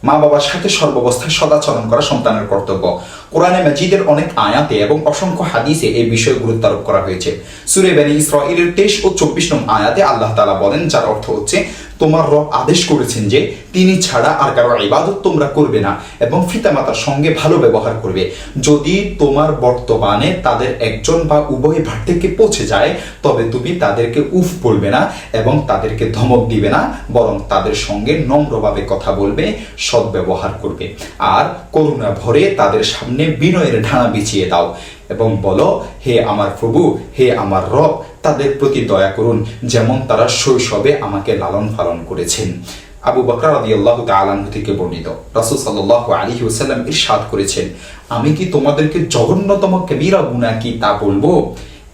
মা বাবার সাথে সর্বাবস্থায় সদাচরণ করা সন্তানের কর্তব্য। কোরআনে মাজিদের অনেক আয়াতে এবং অসংখ্য হাদিসে এই বিষয়ে গুরুত্ব আরোপ করা হয়েছে। সূরা বনী ইসরাঈলের 23 ও 24 নং আয়াতে আল্লাহ তাআলা বলেন, যার অর্থ হচ্ছে, তোমার রব আদেশ করেছেন যে তিনি ছাড়া আর কারো ইবাদত তোমরা করবে না এবং পিতামাতার সঙ্গে ভালো ব্যবহার করবে। যদি তোমার বর্তমানে তাদের একজন বা উভয় ভার্থক্যে পৌঁছে যায়, তবে তুমি তাদেরকে উফ বলবে না এবং তাদেরকে ধমক দিবে না, বরং তাদের সঙ্গে নম্রভাবে কথা বলবে, সদ্ব্যবহার করবে। আর করুণা ভরে তাদের সামনে বিনয়ের ঢানা বিছিয়ে দাও এবং বলো, হে আমার প্রভু, হে আমার রব, তাদের প্রতি দয়া করুন, যেমন তারা শৈশবে আমাকে লালন পালন করেছেন। আবু বকর রাদিয়াল্লাহু তাআলা আনহু থেকে বর্ণিত, রাসূল সাল্লাল্লাহু আলাইহি ওয়াসাল্লাম ইরশাদ করেছেন, আমি কি তোমাদেরকে জঘন্যতম কবিরা গুনাহ কি তা বলবো?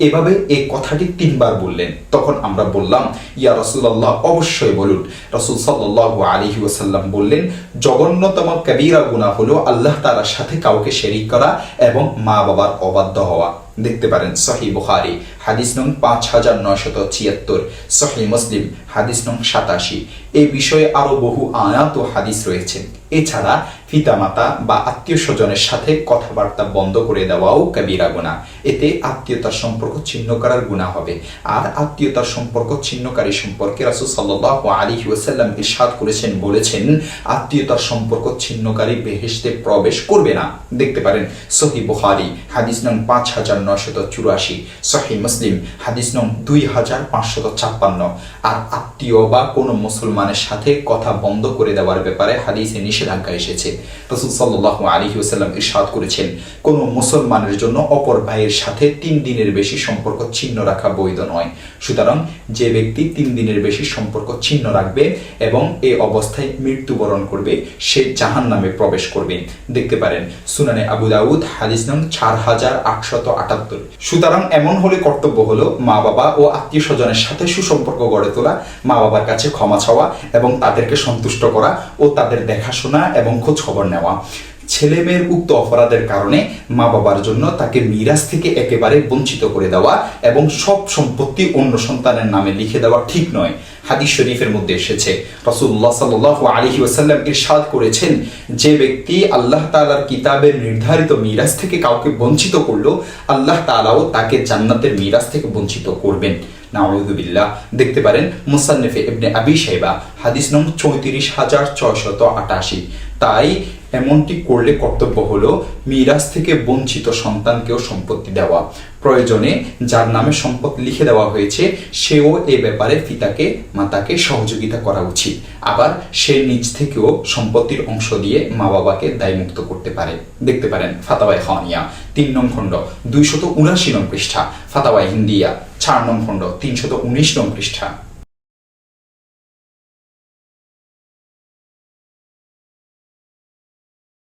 এভাবে এই কথাটি 3 বার বললেন। তখন আমরা বললাম, ইয়া রাসূলুল্লাহ, অবশ্যই বলুন। রাসূল সাল্লাল্লাহু আলাইহি ওয়াসাল্লাম বললেন, জঘন্যতম কবিরা গুনাহ হলো আল্লাহ তাআলার সাথে কাউকে শরীক করা এবং মা বাবার অবাধ্য হওয়া। দেখতে পারেন সহিহ বুখারী হাদিস নং 5976, সহিহ মুসলিম হাদিস নং 87। এই বিষয়ে আরো বহু আয়াত ও হাদিস রয়েছে। এছাড়া পিতামাতা বা আত্মীয় স্বজনের সাথে কথাবার্তা বন্ধ করে দেওয়াও কবিরা গুনাহ। এতে আত্মীয়তার সম্পর্ক ছিন্ন করার গুনাহ হবে। আর আত্মীয়তার সম্পর্ক ছিন্নকারী সম্পর্কে রাসূল সাল্লাল্লাহু আলাইহি ওয়াসাল্লাম ইরশাদ বলেছেন, আত্মীয়তার সম্পর্ক ছিন্নকারী বেহেশতে প্রবেশ করবে না। দেখতে পারেন সহিহ বুখারী হাদিস নং 5984, সহিহ মুসলিম হাদিস নং 2556। আর আত্মীয় বা কোনো মুসলমানের সাথে কথা বন্ধ করে দেওয়ার ব্যাপারে হাদিসে নিষেধাজ্ঞা এসেছে। রাসূল সাল্লাল্লাহু আলাইহি ওয়াসাল্লাম ইরশাদ করেছেন, কোন মুসলমানের জন্য অপর ভাইয়ের সাথে 3 দিনের বেশি সম্পর্ক ছিন্ন রাখা বৈধ নয়। সুতরাং যে ব্যক্তি 3 দিনের বেশি সম্পর্ক ছিন্ন রাখবে এবং এই অবস্থায় মৃত্যুবরণ করবে, সে জাহান্নামে প্রবেশ করবে। দেখতে পারেন সুনানে আবু দাউদ হাদিস নং 4878। সুতরাং এমন হলে কর্তব্য হলো মা বাবা ও আত্মীয় স্বজনের সাথে সুসম্পর্ক গড়ে তোলা, মা বাবার কাছে ক্ষমা চাওয়া এবং তাদেরকে সন্তুষ্ট করা ও তাদের দেখাশোনা এবং খোঁজ খবর নেওয়া। ছেলে মেয়ের উক্ত অপরাধের কারণে মা বাবার জন্য তাকে মিরাস থেকে একেবারে বঞ্চিত করে দেওয়া এবং সব সম্পত্তি অন্য সন্তানের নামে লিখে দেওয়া ঠিক নয়। হাদিস শরীফের মধ্যে এসেছে, রাসূলুল্লাহ সাল্লাল্লাহু আলাইহি ওয়াসাল্লাম ইরশাদ করেছেন, যে ব্যক্তি আল্লাহ তাআলার কিতাবের নির্ধারিত মিরাস থেকে কাউকে বঞ্চিত করলো, আল্লাহ তাআলাও তাকে জান্নাতের মিরাস থেকে বঞ্চিত করবেন। নাউযুবিল্লাহ। দেখতে পারেন মুসান্নিফে ইবনে আবি শাইবা হাদিস নং 34688। তাই এমনটি করলে কর্তব্য হলো মিরাস থেকে বঞ্চিত সন্তানকেও সম্পত্তি দেওয়া। প্রয়োজনে যার নামে সম্পদ লিখে দেওয়া হয়েছে সেও এ ব্যাপারে পিতাকে মাতাকে সহযোগিতা করা উচিত। আবার সে নিজ থেকেও সম্পত্তির অংশ দিয়ে মা বাবাকে দায়মুক্ত করতে পারে। দেখতে পারেন ফাতাওয়ায়ে খানিয়া 3 নং খণ্ড 279 নং পৃষ্ঠা, ফাতাওয়ায়ে হিন্দিয়া 4 নং খণ্ড 319 নং পৃষ্ঠা।